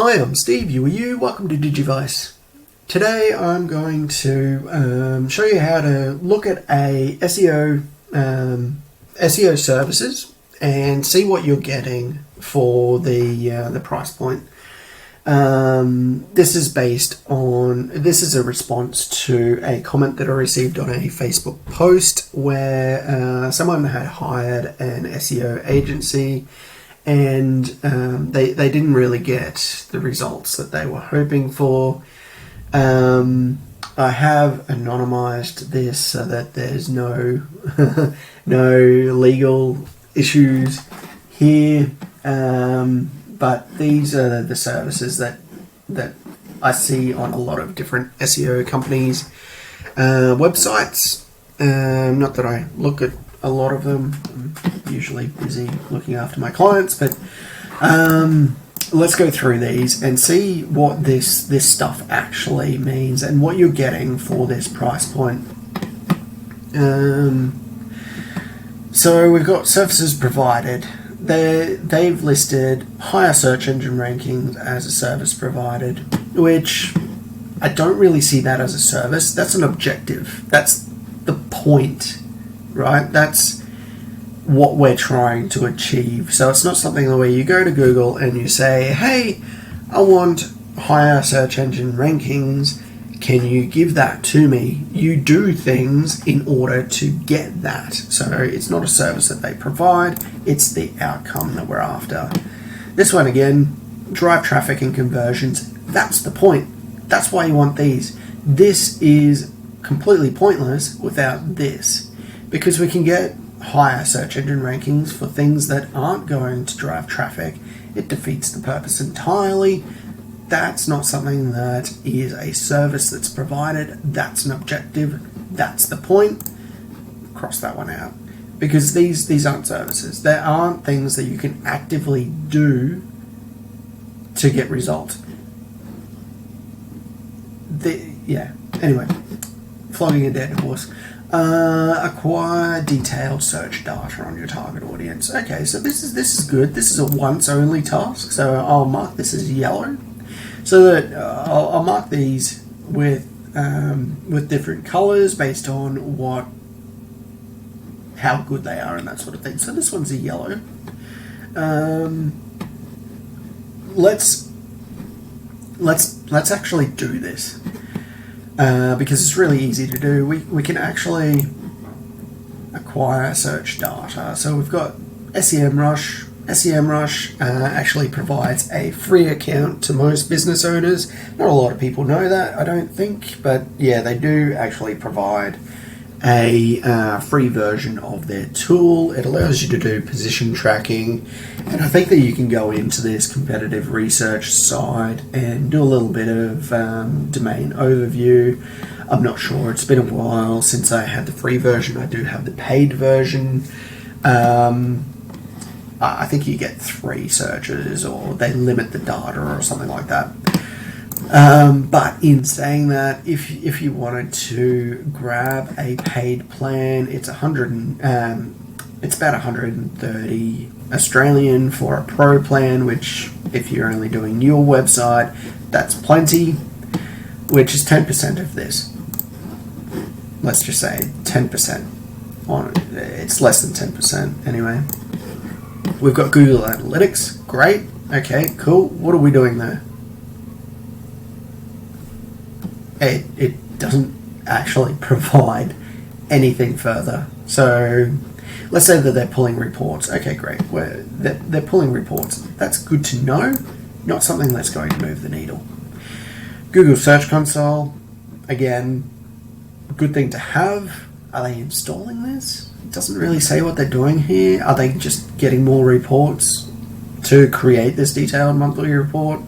Hi, I'm Steve, you, welcome to Digivice. Today I'm going to show you how to look at a SEO services and see what you're getting for the price point. This is a response to a comment that I received on a Facebook post where someone had hired an SEO agency and they didn't really get the results that they were hoping for. I have anonymized this so that there's no no legal issues here, but these are the services that I see on a lot of different SEO companies' websites. Not that I look at a lot of them. I'm usually busy looking after my clients, but let's go through these and see what this stuff actually means and what you're getting for this price point. So we've got services provided. They've listed higher search engine rankings as a service provided, which I don't really see that as a service. That's an objective. That's the point, right? That's what we're trying to achieve. So it's not something where you go to Google and you say, hey, I want higher search engine rankings. Can you give that to me? You do things in order to get that. So it's not a service that they provide. It's the outcome that we're after. This one again, drive traffic and conversions. That's the point. That's why you want these. This is completely pointless without this, because we can get higher search engine rankings for things that aren't going to drive traffic. It defeats the purpose entirely. That's not something that is a service that's provided. That's an objective. That's the point. Cross that one out. Because these aren't services. There aren't things that you can actively do to get results. Anyway, flogging a dead horse. Acquire detailed search data on your target audience. Okay, so this is good. This is a once only task, so I'll mark this as yellow. So that I'll mark these with different colors based on how good they are and that sort of thing. So this one's a yellow. Let's actually do this. Because it's really easy to do. We can actually acquire search data. So we've got SEMrush. SEMrush actually provides a free account to most business owners. Not a lot of people know that, I don't think, but yeah, they do actually provide a free version of their tool. It allows you to do position tracking, and I think that you can go into this competitive research side and do a little bit of domain overview. I'm not sure, it's been a while since I had the free version. I do have the paid version. I think you get 3 searches, or they limit the data or something like that. But in saying that, if you wanted to grab a paid plan, it's it's about 130 Australian for a pro plan, which if you're only doing your website, that's plenty, which is 10% of this. Let's just say 10% on it. It's less than 10% anyway. We've got Google Analytics, great. Okay, cool. What are we doing there? It doesn't actually provide anything further. So let's say that they're pulling reports. Okay, great. They're pulling reports. That's good to know, not something that's going to move the needle. Google Search Console, again, good thing to have. Are they installing this? It doesn't really say what they're doing here. Are they just getting more reports to create this detailed monthly report?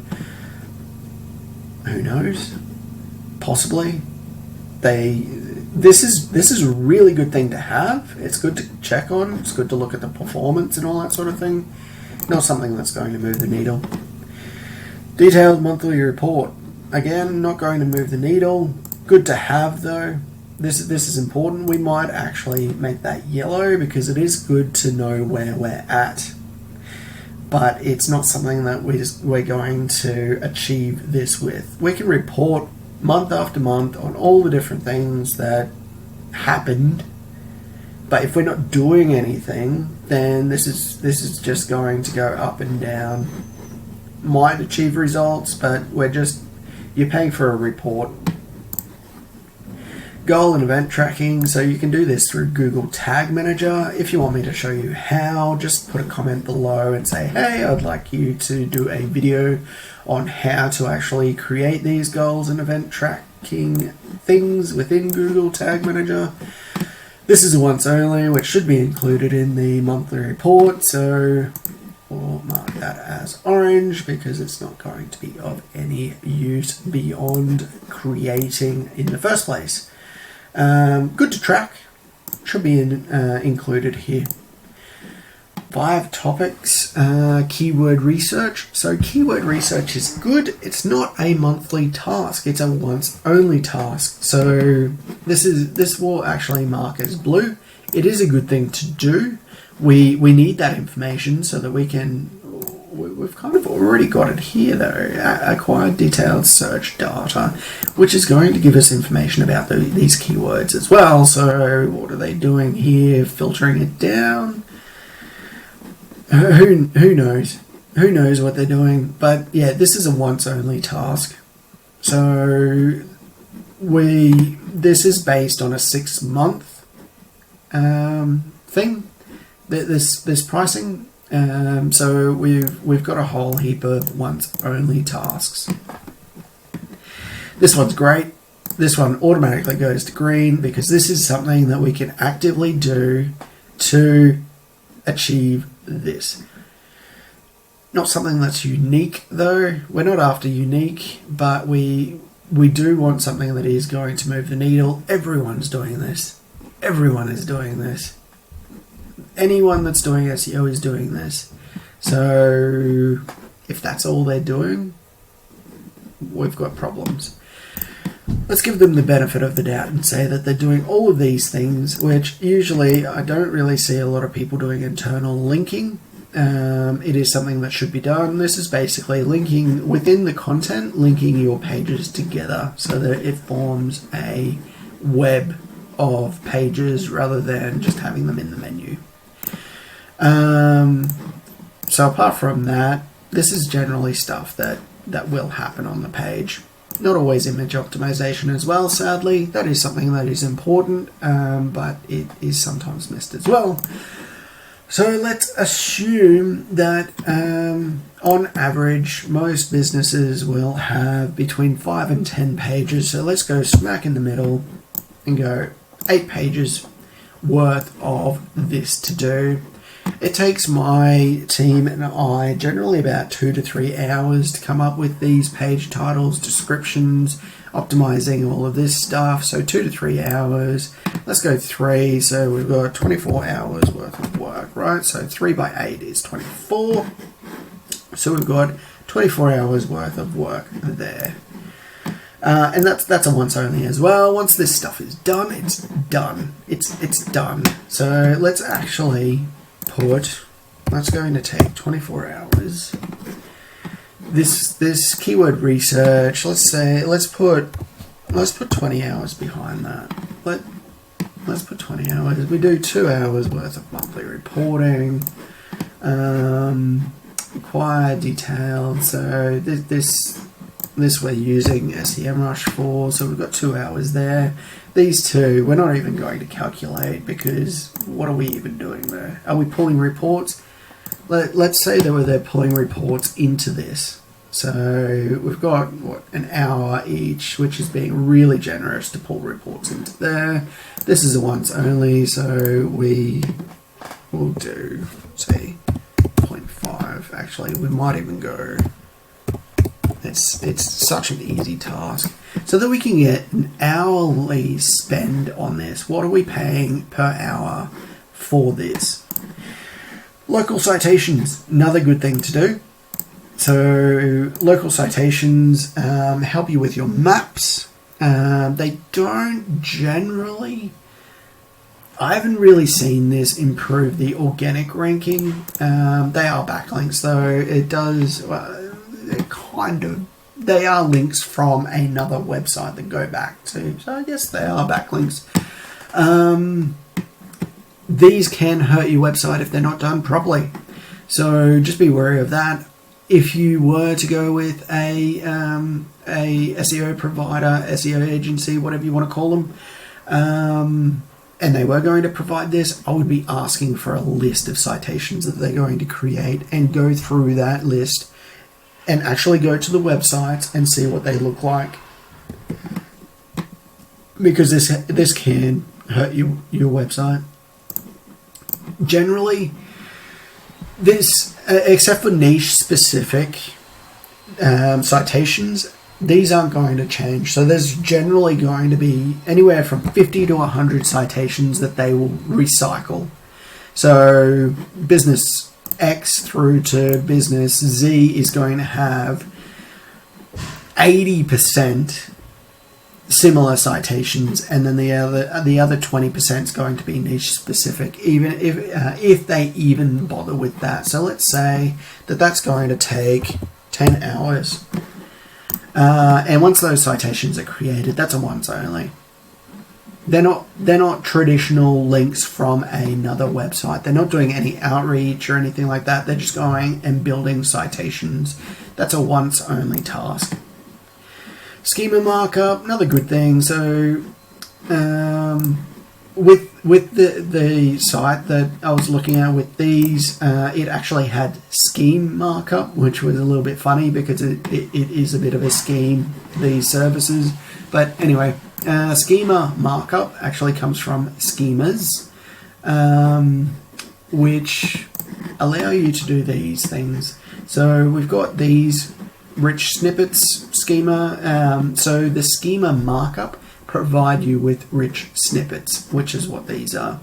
Who knows? Possibly. This is a really good thing to have. It's good to check on. It's good to look at the performance and all that sort of thing. Not something that's going to move the needle. Detailed monthly report. Again, not going to move the needle. Good to have though. This is important. We might actually make that yellow because it is good to know where we're at. but it's not something that we're going to achieve this with. We can report month after month on all the different things that happened, but if we're not doing anything, then this is just going to go up and down. Might achieve results, but you're paying for a report. Goal and event tracking, so you can do this through Google Tag Manager. If you want me to show you how, just put a comment below and say, hey, I'd like you to do a video on how to actually create these goals and event tracking things within Google Tag Manager. This is a once only, which should be included in the monthly report, so we'll mark that as orange because it's not going to be of any use beyond creating in the first place. Good to track, should be included here. 5 topics, keyword research. So keyword research is good. It's not a monthly task, it's a once only task. So this will actually mark as blue. It is a good thing to do. We need that information so that we've kind of already got it here though, acquired detailed search data, which is going to give us information about these keywords as well. So what are they doing here? Filtering it down? Who knows? Who knows what they're doing? But yeah, this is a once only task. So this is based on a 6-month thing. This pricing. So we've got a whole heap of once only tasks. This one's great. This one automatically goes to green because this is something that we can actively do to achieve this. Not something that's unique though. We're not after unique, but we do want something that is going to move the needle. Everyone's doing this. Everyone is doing this. Anyone that's doing SEO is doing this. So if that's all they're doing, we've got problems. Let's give them the benefit of the doubt and say that they're doing all of these things, which usually I don't really see a lot of people doing internal linking. It is something that should be done. This is basically linking within the content, linking your pages together so that it forms a web of pages rather than just having them in the menu. So apart from that, this is generally stuff that will happen on the page. Not always image optimization as well, sadly. That is something that is important, but it is sometimes missed as well. So let's assume that on average, most businesses will have between 5 and 10 pages. So let's go smack in the middle and go 8 pages worth of this to do. It takes my team and I generally about 2 to 3 hours to come up with these page titles, descriptions, optimizing all of this stuff. So 2 to 3 hours. Let's go 3. So we've got 24 hours worth of work, right? So 3 by 8 is 24. So we've got 24 hours worth of work there. And that's a once only as well. Once this stuff is done, it's done. It's done. So let's actually that's going to take 24 hours. This keyword research, let's put 20 hours behind that. Let's put 20 hours. We do 2 hours worth of monthly reporting. Required detailed. So this we're using SEMrush for. So we've got 2 hours there. These two, we're not even going to calculate because what are we even doing there? Are we pulling reports? Let's say they're pulling reports into this. So we've got, an hour each, which is being really generous to pull reports into there. This is a once only, so we will do, say, 0.5. Actually, we might even go, it's such an easy task. So that we can get an hourly spend on this. What are we paying per hour for this? Local citations, another good thing to do. So local citations help you with your maps. They don't generally, I haven't really seen this improve the organic ranking. They are backlinks, though. It does they are links from another website that go back to. So I guess they are backlinks. These can hurt your website if they're not done properly. So just be wary of that. If you were to go with a SEO provider, SEO agency, whatever you want to call them, and they were going to provide this, I would be asking for a list of citations that they're going to create and go through that list and actually go to the websites and see what they look like. Because this can hurt your website. Generally, this, except for niche specific citations, these aren't going to change. So there's generally going to be anywhere from 50 to 100 citations that they will recycle. So business X through to business Z is going to have 80% similar citations, and then the other 20% is going to be niche specific, even if they even bother with that. So let's say that that's going to take 10 hours, and once those citations are created, that's a once only. They're not traditional links from another website. They're not doing any outreach or anything like that. They're just going and building citations. That's a once only task. Schema markup, another good thing. So with the site that I was looking at with these, it actually had scheme markup, which was a little bit funny because it is a bit of a scheme, these services. But anyway, schema markup actually comes from schemas, which allow you to do these things. So we've got these rich snippets schema. So the schema markup provide you with rich snippets, which is what these are.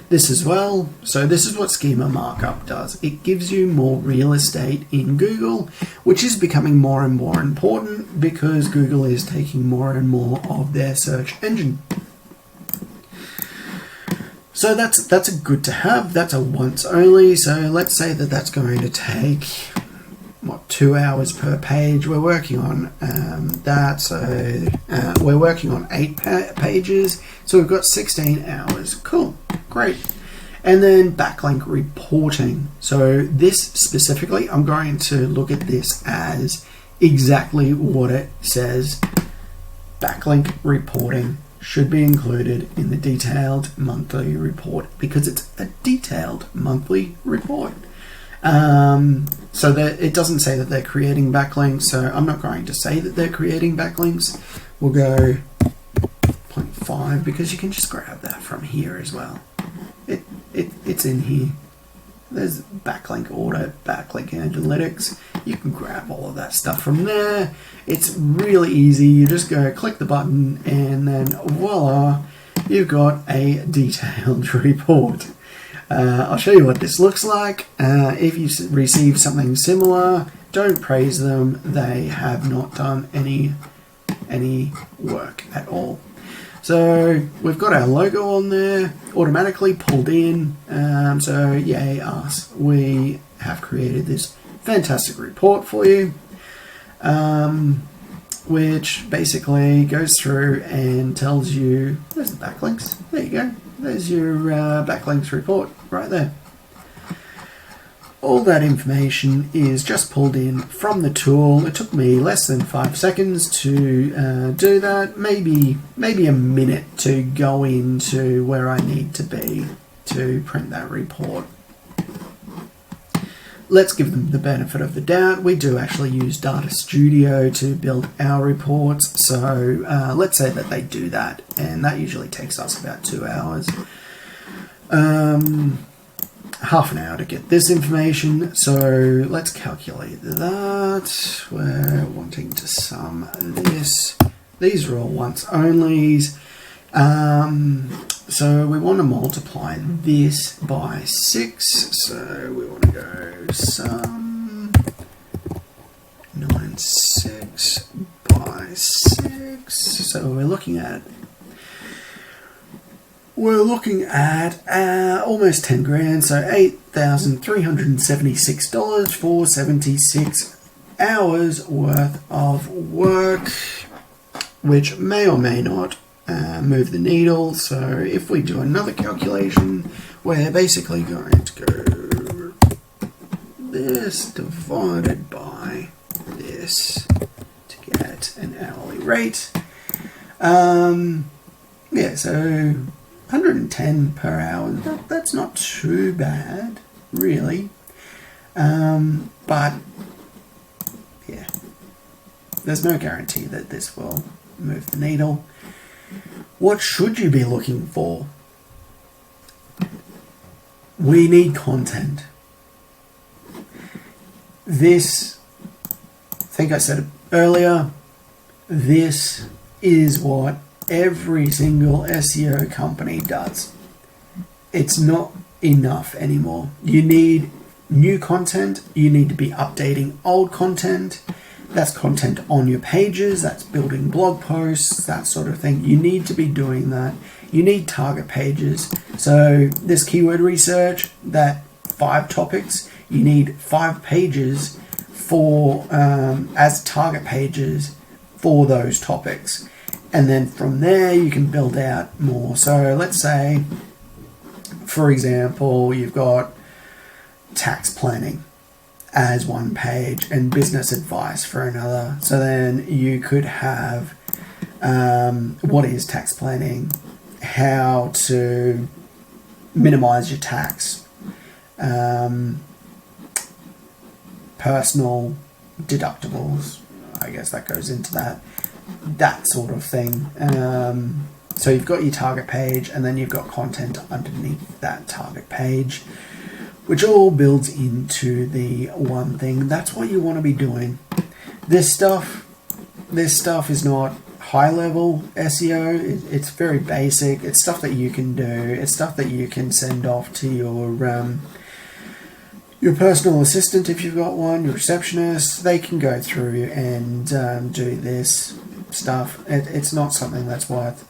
This as well. So this is what schema markup does. It gives you more real estate in Google, which is becoming more and more important because Google is taking more and more of their search engine. So that's a good to have. That's a once only. So let's say that that's going to take 2 hours per page. We're working on that, so we're working on 8 pages, so we've got 16 hours. Cool, great. And then backlink reporting. So this specifically, I'm going to look at this as exactly what it says. Backlink reporting should be included in the detailed monthly report because it's a detailed monthly report. So that it doesn't say that they're creating backlinks, so I'm not going to say that they're creating backlinks. We'll go 0.5 because you can just grab that from here as well. It's in here. There's backlink audit, backlink analytics. You can grab all of that stuff from there. It's really easy. You just go click the button and then voila, you've got a detailed report. I'll show you what this looks like. If you receive something similar, don't praise them. They have not done any work at all. So we've got our logo on there, automatically pulled in. So yay us. We have created this fantastic report for you, which basically goes through and tells you, there's the backlinks. There you go. There's your backlinks report right there. All that information is just pulled in from the tool. It took me less than 5 seconds to do that. Maybe a minute to go into where I need to be to print that report. Let's give them the benefit of the doubt. We do actually use Data Studio to build our reports. So let's say that they do that, and that usually takes us about 2 hours. Half an hour to get this information. So let's calculate that. We're wanting to sum this. These are all once onlys. So we want to multiply this by 6. So we want to go sum 96 by 6. So we're looking at we're looking at almost 10 grand, so $8,376 for 76 hours worth of work, which may or may not move the needle. So if we do another calculation, we're basically going to go this divided by this to get an hourly rate. Yeah, so 110 per hour. That's not too bad, really. But yeah, there's no guarantee that this will move the needle. What should you be looking for? We need content. This, I think I said it earlier, this is what every single SEO company does. It's not enough anymore. You need new content. You need to be updating old content. That's content on your pages. That's building blog posts, that sort of thing. You need to be doing that. You need target pages. So this keyword research, that 5 topics, you need 5 pages for as target pages for those topics. And then from there, you can build out more. So let's say, for example, you've got tax planning as one page and business advice for another. So then you could have what is tax planning, how to minimize your tax, personal deductibles, I guess that goes into that sort of thing. So you've got your target page, and then you've got content underneath that target page, which all builds into the one thing. That's what you want to be doing. This stuff is not high level SEO. It's very basic. It's stuff that you can do. It's stuff that you can send off to your personal assistant if you've got one, your receptionist. They can go through and do this stuff. It's not something that's worth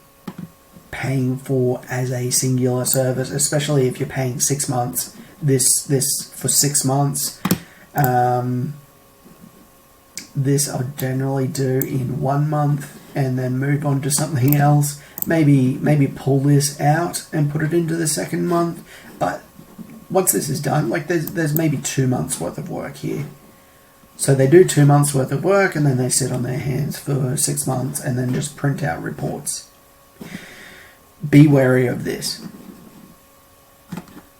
paying for as a singular service, especially if you're paying 6 months. This for 6 months. This I'll generally do in 1 month and then move on to something else. Maybe pull this out and put it into the second month. But once this is done, like there's maybe 2 months worth of work here. So they do 2 months worth of work and then they sit on their hands for 6 months and then just print out reports. Be wary of this.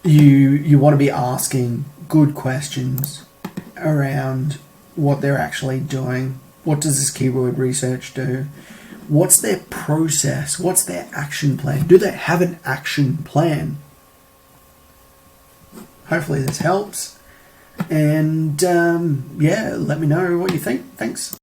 You want to be asking good questions around what they're actually doing. What does this keyword research do? What's their process? What's their action plan? Do they have an action plan? Hopefully this helps. And yeah, let me know what you think. Thanks.